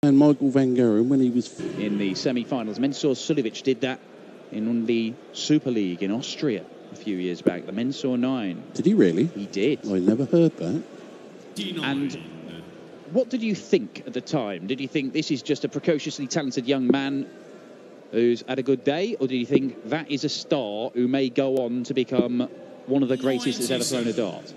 And Michael Van Gerwen when he was in the semi-finals. Mensur Suljovic did that in the Super League in Austria a few years back. The Mensur 9. Did he really? He did. I never heard that. And what did you think at the time? Did you think this is just a precociously talented young man who's had a good day, or do you think that is a star who may go on to become one of the greatest that's ever thrown a dart?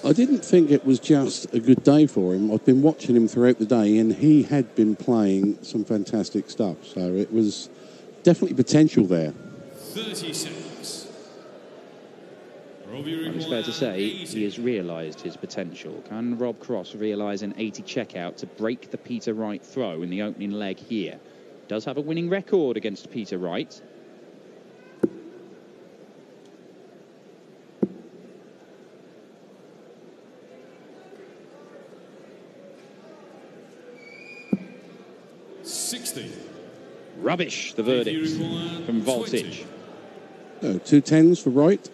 I didn't think it was just a good day for him. I've been watching him throughout the day, and he had been playing some fantastic stuff. So it was definitely potential there. 36. It's fair to say he has realised his potential. Can Rob Cross realise an 80 checkout to break the Peter Wright throw in the opening leg here? Does have a winning record against Peter Wright. Rubbish, the verdict from Voltage. Oh, 2 10s for Wright.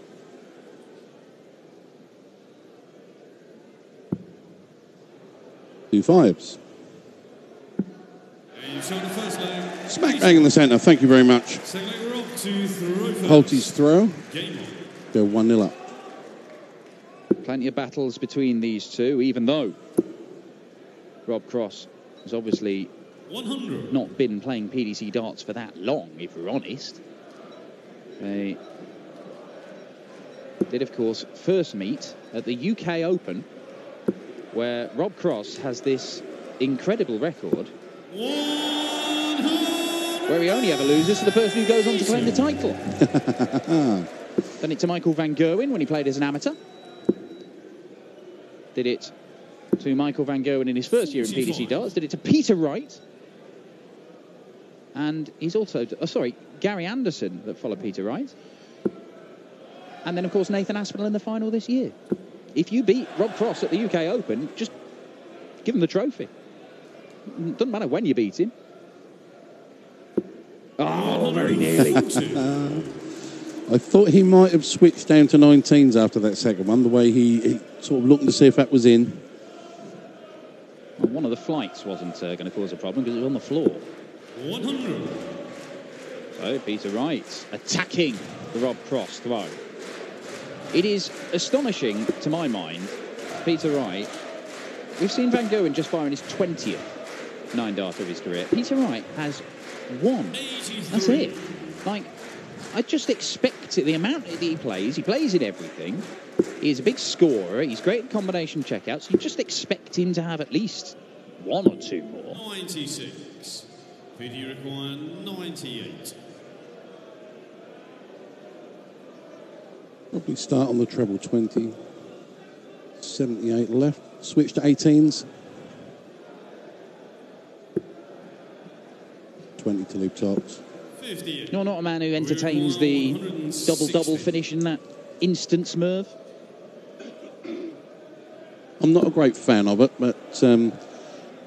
Two 5s. Smack bang in the centre. Thank you very much. Holty's throw. Go 1-0 up. Plenty of battles between these two, even though Rob Cross has obviously 100. not been playing PDC darts for that long, if we're honest. They did, of course, first meet at the UK Open, where Rob Cross has this incredible record, where he only ever loses to the person who goes on to claim the title. Done it to Michael Van Gerwen when he played as an amateur. Did it to Michael Van Gerwen in his first year in PDC darts. Did it to Peter Wright. And he's also, Gary Anderson that followed Peter Wright. And then, of course, Nathan Aspinall in the final this year. If you beat Rob Cross at the UK Open, just give him the trophy. Doesn't matter when you beat him. Oh, very nearly. I thought he might have switched down to 19s after that second one, the way he sort of looking to see if that was in. Well, one of the flights wasn't going to cause a problem because it was on the floor. 100. So Peter Wright attacking the Rob Cross throw. It is astonishing to my mind, Peter Wright. We've seen Van Gerwen just firing his 20th 9-dart of his career. Peter Wright has 1. That's it. Like, I just expect it. The amount that he plays in everything. He's a big scorer. He's great at combination checkouts. You just expect him to have at least 1 or 2 more. 96. PD require 98. Probably start on the treble 20. 78 left. Switch to 18s. 20 to leave tops. You're not a man who entertains the double-double finish in that instant Smurf? I'm not a great fan of it, but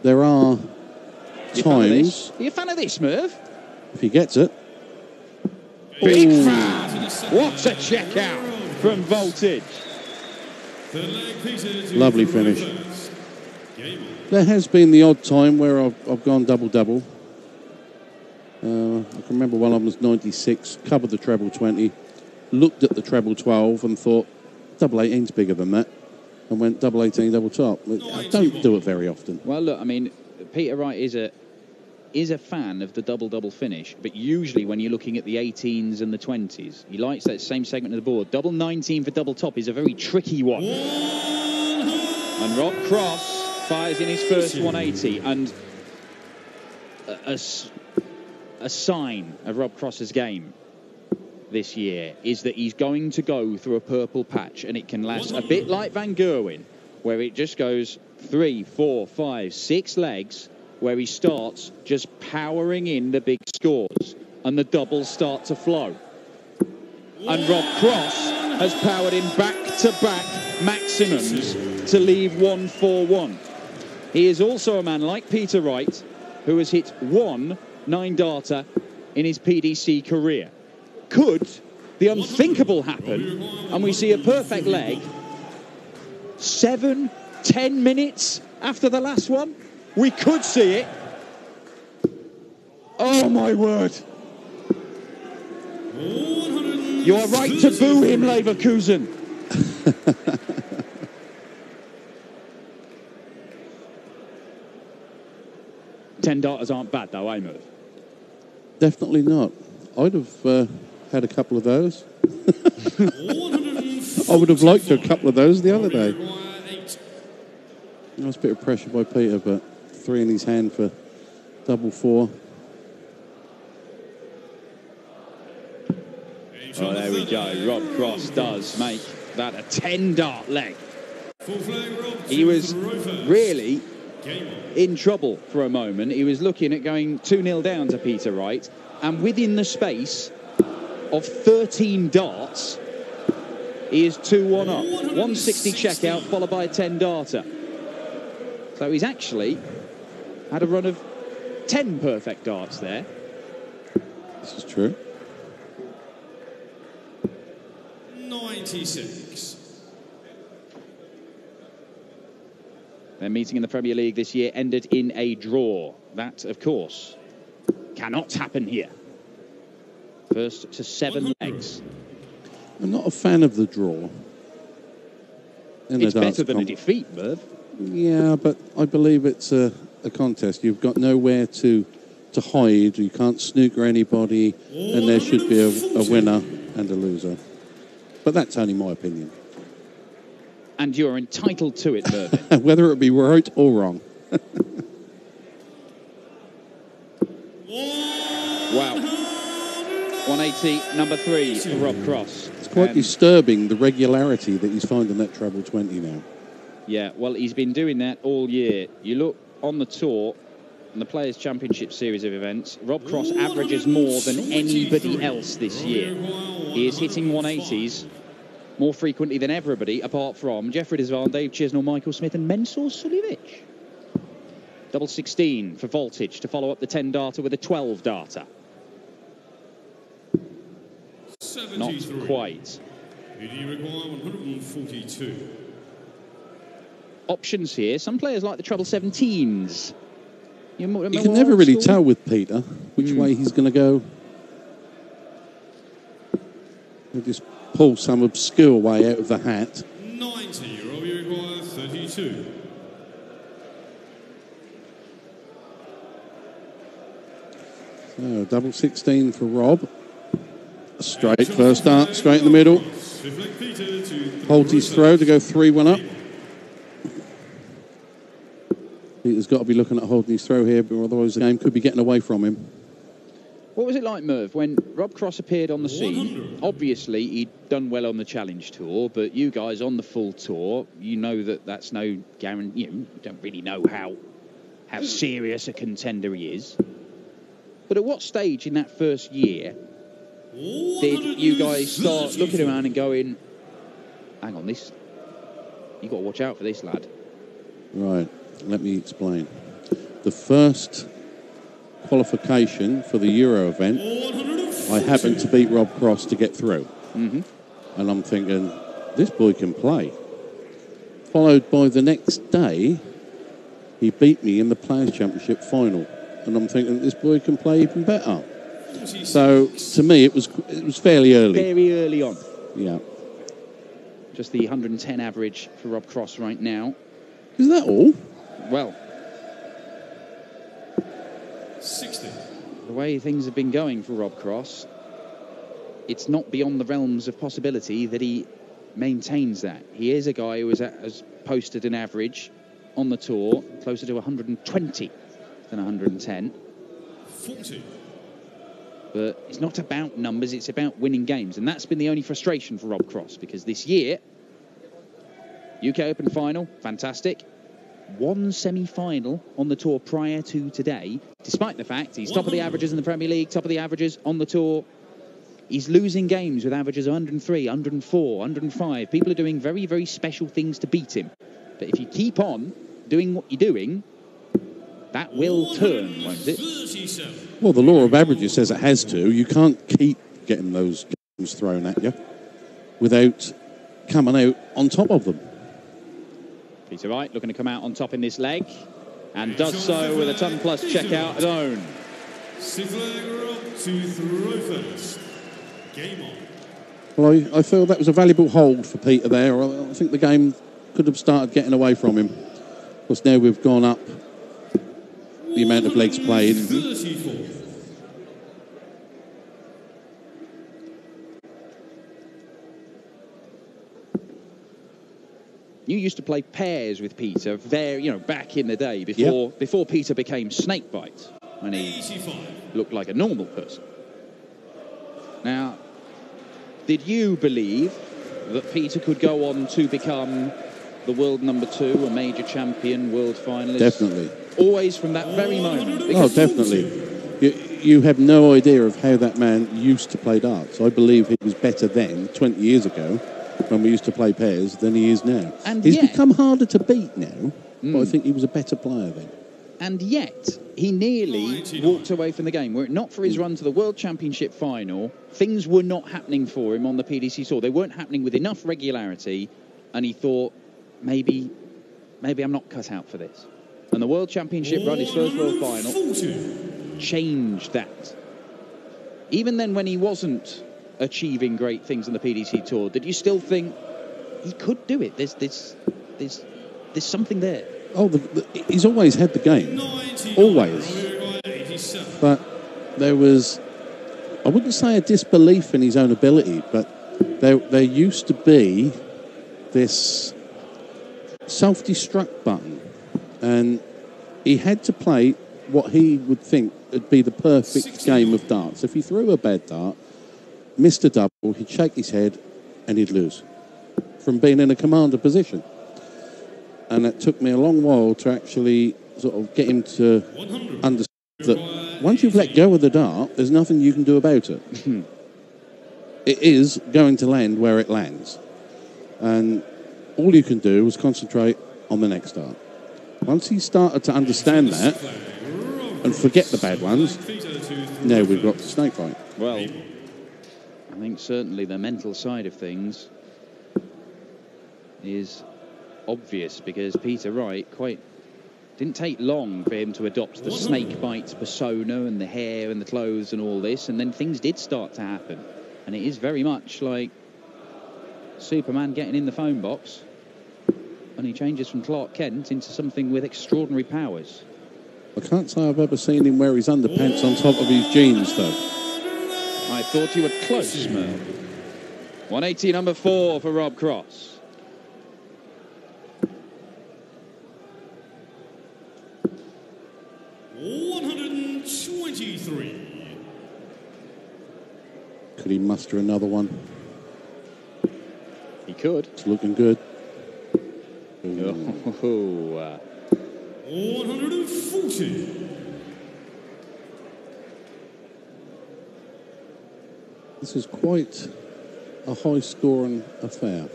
there are times... Are you a fan of this, Smurf? If he gets it. Big fan! What a checkout from Voltage. Lovely finish. There has been the odd time where I've gone double-double. I can remember when I was 96, covered the treble 20, looked at the treble 12 and thought, double 18's bigger than that, and went double 18, double top. I don't do it very often. Well, look, I mean, Peter Wright is a fan of the double-double finish, but usually when you're looking at the 18s and the 20s, he likes that same segment of the board. Double 19 for double top is a very tricky one. And Rob Cross fires in his first 180, and a sign of Rob Cross's game this year is that he's going to go through a purple patch, and it can last a bit like Van Gerwen, where it just goes 3, 4, 5, 6 legs, where he starts just powering in the big scores, and the doubles start to flow. And Rob Cross has powered in back-to-back maximums to leave 1-4-1. He is also a man like Peter Wright, who has hit 1 9-darter in his PDC career. Could the unthinkable happen and we see a perfect leg 7-10 minutes after the last one? We could see it. Oh, my word. You are right to boo him, Leverkusen. $10 aren't bad, though, eh, Merv? Definitely not. I'd have had a couple of those. I would have liked a couple of those the other day. Nice bit of pressure by Peter, but 3 in his hand for double 4. Oh, there we go. Rob Cross does make that a 10-dart leg. He was really in trouble for a moment. He was looking at going 2-0 down to Peter Wright, and within the space of 13 darts, he is 2-1 up. 160 checkout, followed by a 10-darter. So he's actually had a run of 10 perfect darts there. This is true. 96. Their meeting in the Premier League this year ended in a draw. That, of course, cannot happen here. First to 7 legs. I'm not a fan of the draw. It's better than a defeat, Merv. Yeah, but I believe it's a contest. You've got nowhere to hide. You can't snooker anybody, and there should be a winner and a loser. But that's only my opinion. And you're entitled to it, Mervyn. Whether it be right or wrong. Wow. 180, number 3 for Rob Cross. It's quite disturbing, the regularity that he's finding that treble 20 now. Yeah, well, he's been doing that all year. You look on the tour, in the Players' Championship series of events, Rob Cross averages more than anybody else this year. He is hitting 180s more frequently than everybody, apart from Jeffrey Desvan, Dave Chisnell, Michael Smith and Mensur Suljovic. Double 16 for Voltage to follow up the 10-darter with a 12-darter. Not quite. PD require 142. Options here. Some players like the treble 17s. You can never really tell with Peter which way he's going to go. He'll just pull some obscure way out of the hat. 90, Robbie require 32. So, double 16 for Rob. Straight first dart, straight in the middle. Hold his throw to go 3-1 up. Peter's got to be looking at holding his throw here, but otherwise the game could be getting away from him. What was it like, Merv, when Rob Cross appeared on the scene? Obviously, he'd done well on the Challenge Tour, but you guys on the full tour, you know that that's no guarantee. You don't really know how serious a contender he is. But at what stage in that first year did you guys start looking around and going, hang on, this, you got to watch out for this lad? Right, let me explain. The first qualification for the Euro event, I happened to beat Rob Cross to get through. And I'm thinking, this boy can play. Followed by the next day, he beat me in the Players' Championship final. And I'm thinking, this boy can play even better. So, to me, it was fairly early. Very early on. Yeah. Just the 110 average for Rob Cross right now. Is that all? Well, 60. The way things have been going for Rob Cross, it's not beyond the realms of possibility that he maintains that. He is a guy who has posted an average on the tour closer to 120 than 110. 40. But it's not about numbers, it's about winning games. And that's been the only frustration for Rob Cross, because this year, UK Open final, fantastic. One semi-final on the tour prior to today, despite the fact he's top of the averages in the Premier League, top of the averages on the tour. He's losing games with averages of 103, 104, 105. People are doing very, very special things to beat him. But if you keep on doing what you're doing, that will turn, won't it? Well, the law of averages says it has to. You can't keep getting those games thrown at you without coming out on top of them. Peter Wright looking to come out on top in this leg. and does so with a ton plus checkout at own. Sixth leg Rob to throw first. Game on. Well, I feel that was a valuable hold for Peter there. I think the game could have started getting away from him. Because now we've gone up the amount of legs played. 34. You used to play pairs with Peter back in the day before Peter became Snakebite, when he 85. looked like a normal person. Now, did you believe that Peter could go on to become the world number 2, a major champion, world finalist? Definitely. Always from that very moment. Oh, definitely. You have no idea of how that man used to play darts. I believe he was better then, 20 years ago, when we used to play pairs, than he is now. And he's become harder to beat now, but I think he was a better player then. And yet, he nearly walked away from the game. Were it not for his run to the World Championship final, things were not happening for him on the PDC Tour. They weren't happening with enough regularity, and he thought, maybe I'm not cut out for this. And the World Championship run, his first World Final, changed that. Even then, when he wasn't achieving great things on the PDC Tour, did you still think he could do it? There's something there. Oh, he's always had the game. Always. But there was, I wouldn't say a disbelief in his own ability, but there used to be this self-destruct button, and he had to play what he would think would be the perfect game of darts. If he threw a bad dart, missed a double, he'd shake his head and he'd lose from being in a commander position. And it took me a long while to actually sort of get him to understand that once you've let go of the dart, there's nothing you can do about it. It is going to land where it lands. And all you can do is concentrate on the next dart. Once he started to understand that and forget the bad ones, now we've got the snake fight. Well, I think certainly the mental side of things is obvious, because Peter Wright didn't take long for him to adopt the snake bite persona and the hair and the clothes and all this, and then things did start to happen. And it is very much like Superman getting in the phone box, and he changes from Clark Kent into something with extraordinary powers. I can't say I've ever seen him wear his underpants on top of his jeans, though. I thought you were close, Merle. 180, number 4 for Rob Cross. Could he muster another one? He could. It's looking good. 140. This is quite a high-scoring affair.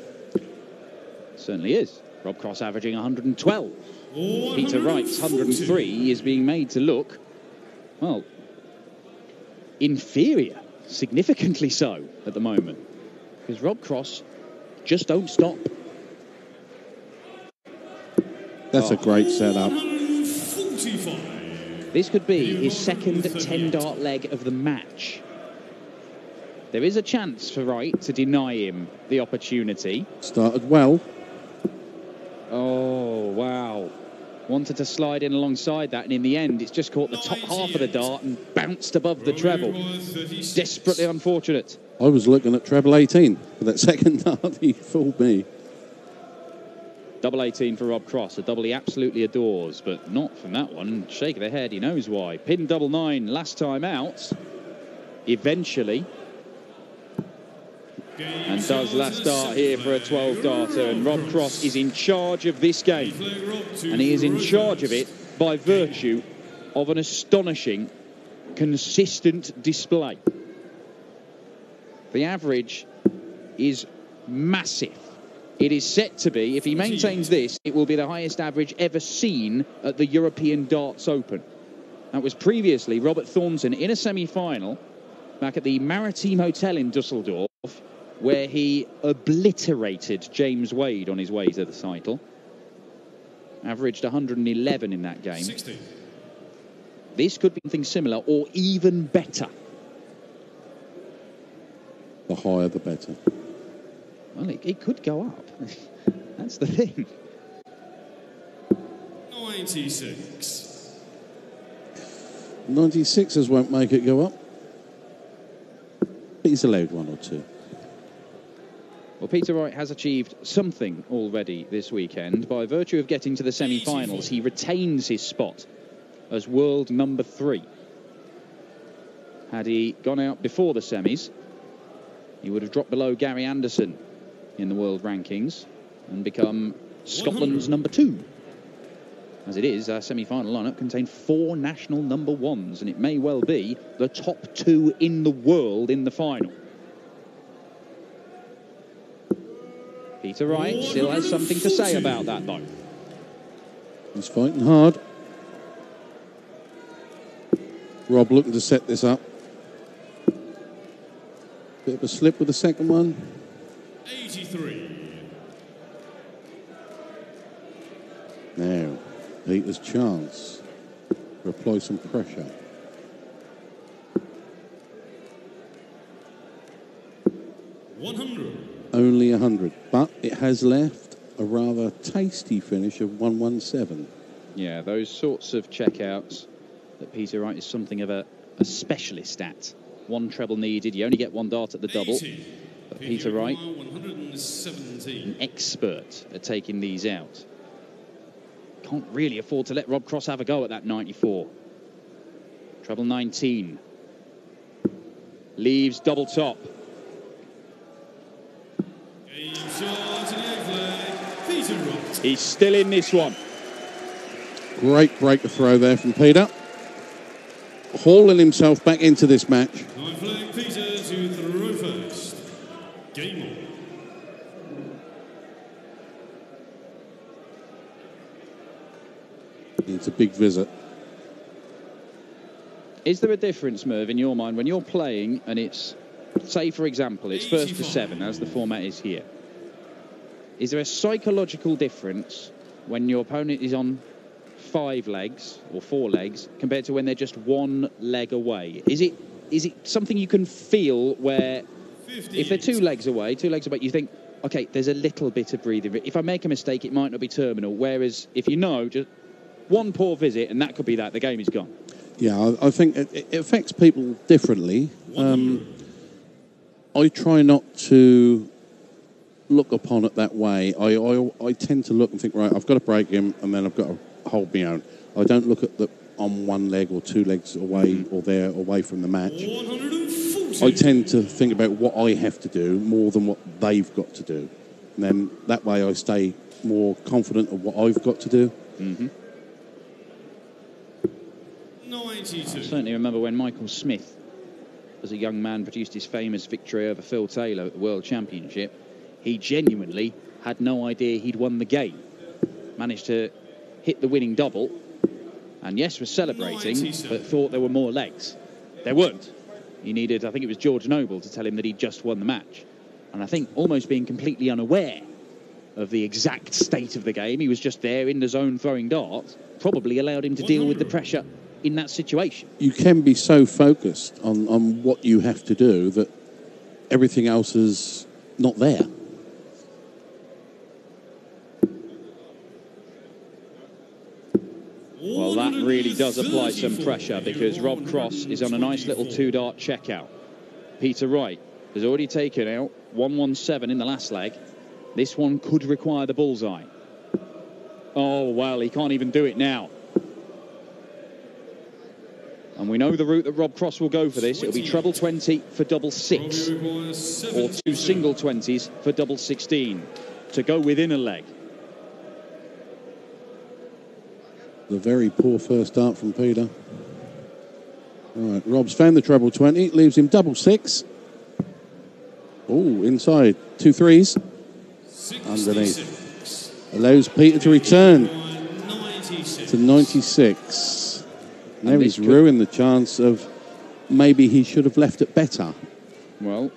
Certainly is. Rob Cross averaging 112. Peter Wright's 103 is being made to look, well, inferior, significantly so at the moment, because Rob Cross just don't stop. That's a great setup. This could be his second 10-dart leg of the match. There is a chance for Wright to deny him the opportunity. Started well. Oh, wow. Wanted to slide in alongside that, and in the end, it's just caught the top half of the dart and bounced above the treble. Desperately unfortunate. I was looking at treble 18 for that second dart. He fooled me. Double 18 for Rob Cross, a double he absolutely adores, but not from that one. Shake of the head, he knows why. Pin double 9 last time out. Eventually. And does last start here for a 12-darter, and Rob Cross is in charge of this game, and he is in charge of it by virtue of an astonishing, consistent display. The average is massive. It is set to be, if he maintains this, it will be the highest average ever seen at the European Darts Open. That was previously Robert Thornton in a semi-final back at the Maritime Hotel in Dusseldorf, where he obliterated James Wade on his way to the title. averaged 111 in that game. 60. This could be something similar or even better. The higher, the better. Well, it could go up. That's the thing. 96. 96ers won't make it go up. But he's allowed one or two. Well, Peter Wright has achieved something already this weekend. By virtue of getting to the semi-finals, he retains his spot as world number 3. Had he gone out before the semis, he would have dropped below Gary Anderson in the world rankings and become Scotland's number 2. As it is, our semi-final lineup contained 4 national number 1s, and it may well be the top 2 in the world in the final. Peter Wright still has something to say about that, though. He's fighting hard. Rob looking to set this up. Bit of a slip with the second one. 83. Now, Peter's chance to apply some pressure. Only 100, but it has left a rather tasty finish of 117. Yeah, those sorts of checkouts that Peter Wright is something of a specialist at. 1 treble needed, you only get 1 dart at the double. 80. But Peter Wright, 117. an expert at taking these out. Can't really afford to let Rob Cross have a go at that 94. Treble 19. Leaves double top. Game shot in the eighth leg. Peter Wright. He's still in this one. Great breaker throw there from Peter. Hauling himself back into this match. Ninth leg, Peter to throw first. Game on. It's a big visit. Is there a difference, Merv, in your mind when you're playing and it's, say, for example, it's first to 7, as the format is here? Is there a psychological difference when your opponent is on 5 legs or 4 legs compared to when they're just 1 leg away? Is it something you can feel where 50. if they're 2 legs away, you think, okay, there's a little bit of breathing. If I make a mistake, it might not be terminal. Whereas if you know, just 1 poor visit, and that could be that. The game is gone. Yeah, I think it affects people differently. I try not to look upon it that way. I tend to look and think, right, I've got to break him, and then I've got to hold my own. I don't look at the on 1 leg or 2 legs away or there away from the match. 140. I tend to think about what I have to do more than what they've got to do. And then that way I stay more confident of what I've got to do. Mm-hmm. 92. I certainly remember when Michael Smith, as a young man, produced his famous victory over Phil Taylor at the World Championship. He genuinely had no idea he'd won the game. Managed to hit the winning double, and yes, was celebrating, but thought there were more legs. There weren't. He needed, I think it was George Noble, to tell him that he'd just won the match. And I think almost being completely unaware of the exact state of the game, he was just there in the zone throwing darts, probably allowed him to deal with the pressure in that situation. You can be so focused on what you have to do that everything else is not there. Well, that really does apply some pressure because Rob Cross is on a nice little 2-dart checkout. Peter Wright has already taken out 117 in the last leg. This one could require the bullseye. Oh, well, he can't even do it now. And we know the route that Rob Cross will go for this. It'll be treble 20 for double 6 or 2 single 20s for double 16 to go within a leg. The very poor first dart from Peter. All right, Rob's found the treble 20, leaves him double 6. Oh, inside, 2 3s. Underneath. Allows Peter to return to 96. Now he's ruined the chance of maybe he should have left it better. Well,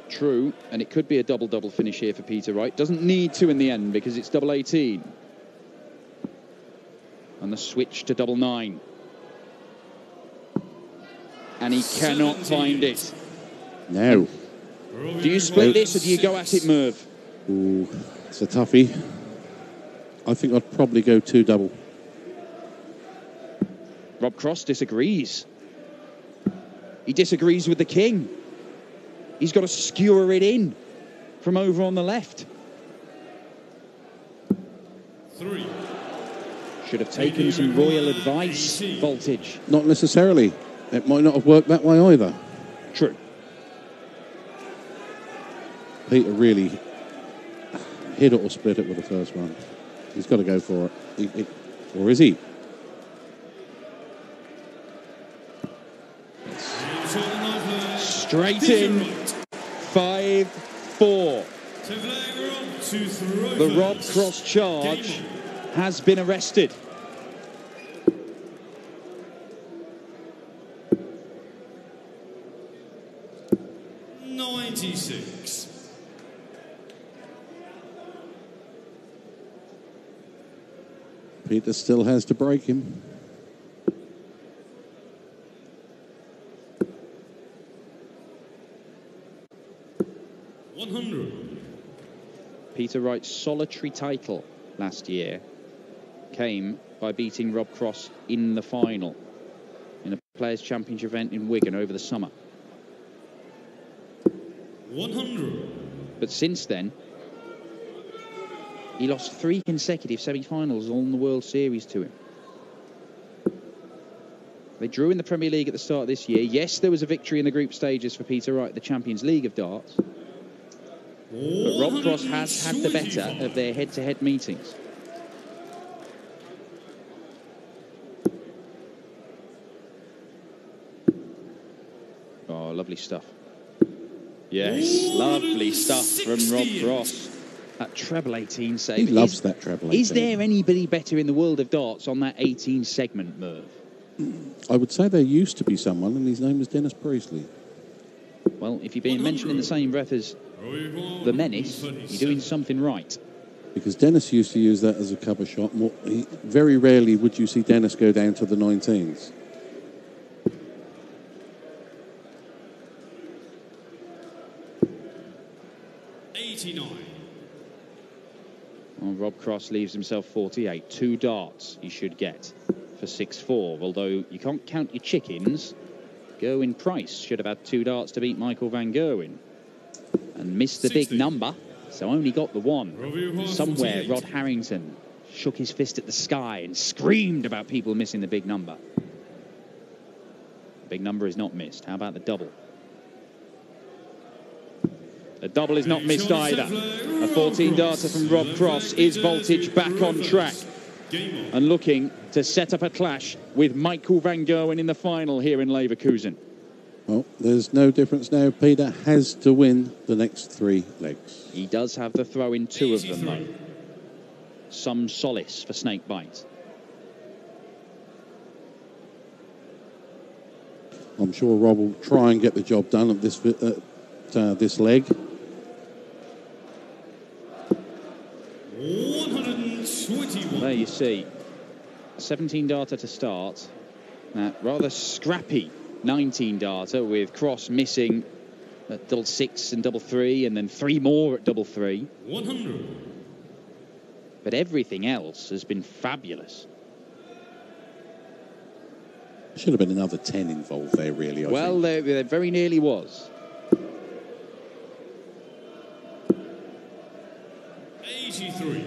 true, and it could be a double-double finish here for Peter Wright. Doesn't need to in the end because it's double 18. And the switch to double 9. And he cannot find it. No. Do you split this or do you go at it, Merv? Ooh, it's a toughie. I think I'd probably go 2 double. Rob Cross disagrees. He disagrees with the king. He's got to skewer it in from over on the left. 3. Should have taken some royal advice, Voltage. Not necessarily. It might not have worked that way either. True. Peter really hit it or split it with the first one. He's got to go for it. Or is he? Straight in. 5-4. The Rob Cross charge has been arrested. Peter still has to break him. Peter Wright's solitary title last year came by beating Rob Cross in the final in a Players' Championship event in Wigan over the summer. 100. But since then, he lost 3 consecutive semi-finals all in the World Series to him. They drew in the Premier League at the start of this year. Yes, there was a victory in the group stages for Peter Wright, the Champions League of darts. But Rob Cross has had the better of their head-to-head meetings. Oh, lovely stuff. Yes, lovely stuff from Rob Cross. That treble 18 save. He loves that treble 18. Is there anybody better in the world of darts on that 18 segment, Merv? I would say there used to be someone, and his name was Dennis Priestley. Well, if you're being mentioned in the same breath as the Menace, you're doing something right. Because Dennis used to use that as a cover shot. Very rarely would you see Dennis go down to the 19s. Well, Rob Cross leaves himself 48. 2 darts he should get for 6-4. Although you can't count your chickens. Gerwyn Price should have had 2 darts to beat Michael van Gerwen and missed the big number, so only got the 1. Somewhere Rod Harrington shook his fist at the sky and screamed about people missing the big number. The big number is not missed. How about the double? The double is not missed either. A 14-darter from Rob Cross. Is Voltage back on track and looking to set up a clash with Michael van Gerwen in the final here in Leverkusen? Well, there's no difference now. Peter has to win the next 3 legs. He does have the throw in 2 of them, though. Some solace for Snakebite. I'm sure Rob will try and get the job done at this leg. 121. There you see. 17-darter to start. That rather scrappy 19-darter with Cross missing at double 6 and double 3 and then 3 more at double 3. 100. But everything else has been fabulous. Should have been another 10 involved there, really. I think. There very nearly was. 83.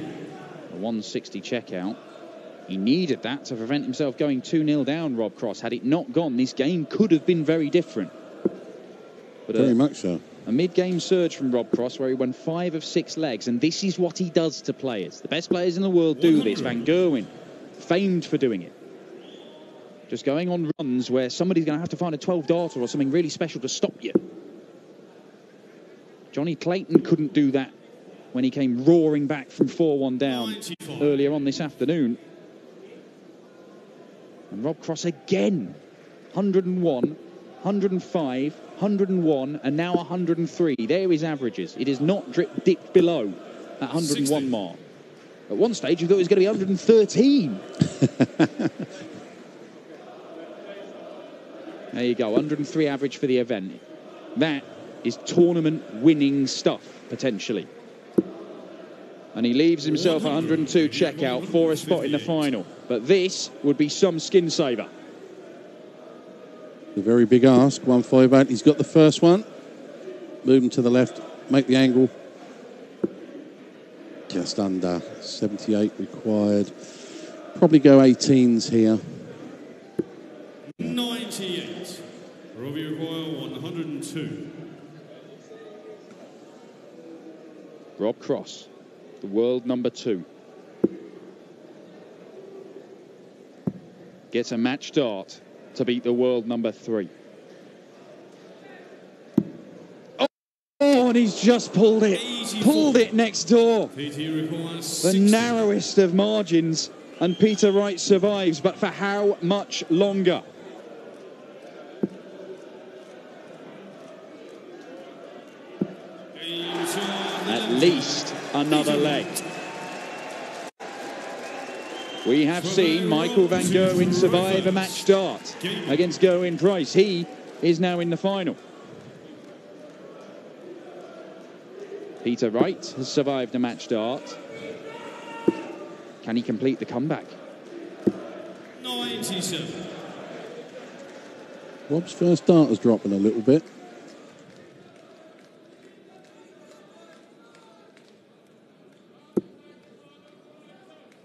A 160 checkout. He needed that to prevent himself going 2-0 down, Rob Cross. Had it not gone, this game could have been very different. But very much so. A mid-game surge from Rob Cross where he won 5 of 6 legs, and this is what he does to players. The best players in the world do this. Van Gerwen, famed for doing it. Just going on runs where somebody's going to have to find a 12-darter or something really special to stop you. Johnny Clayton couldn't do that when he came roaring back from 4-1 down 95. Earlier on this afternoon. And Rob Cross again, 101, 105, 101, and now 103. There are his averages. It is not dipped below that 101 mark. At one stage, you thought it was going to be 113. There you go, 103 average for the event. That is tournament-winning stuff, potentially. And he leaves himself 102 checkout for a spot in the final. But this would be some skin saver. A very big ask, 158. He's got the first one. Move him to the left, make the angle. Just under 78 required. Probably go 18s here. 98. Robbie require 102. Rob Cross, the world number 2. Gets a match start to beat the world number 3. Oh, and he's just pulled it. 84. Pulled it next door. PT requires The 60. narrowest of margins. And Peter Wright survives, but for how much longer? At least another leg. We have seen Michael van Gerwen survive a match start against Gerwyn Price. He is now in the final. Peter Wright has survived a match start. Can he complete the comeback? 97. Rob's first start is dropping a little bit.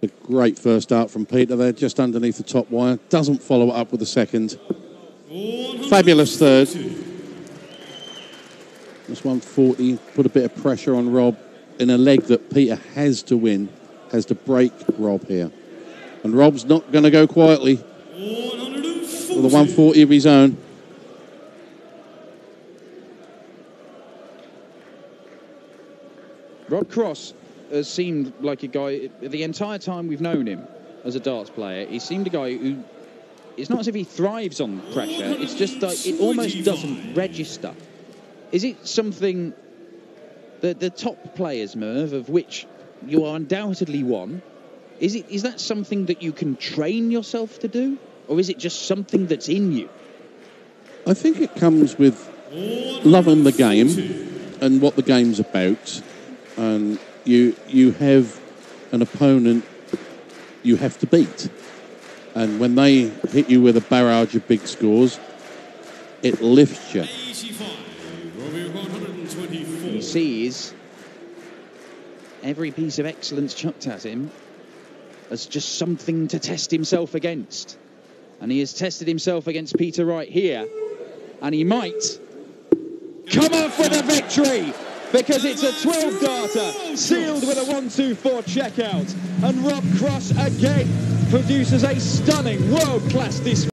A great first start from Peter there, just underneath the top wire. Doesn't follow it up with a second. Fabulous third. That's 140. Put a bit of pressure on Rob in a leg that Peter has to win, has to break Rob here. And Rob's not going to go quietly with a 140 of his own. Rob Cross has seemed like a guy, the entire time we've known him as a darts player, he seemed a guy who, it's not as if he thrives on pressure, it's just like it almost doesn't register. Is it something that the top players, Merv, of which you are undoubtedly one, is that something that you can train yourself to do? Or is it just something that's in you? I think it comes with loving the game and what the game's about. And you have an opponent you have to beat. And when they hit you with a barrage of big scores, it lifts you. 85. Robbie 124. He sees every piece of excellence chucked at him as just something to test himself against. And he has tested himself against Peter Wright here. And he might come off with a victory, because it's a 12-darter sealed with a 1-2-4 checkout. And Rob Cross again produces a stunning world-class display.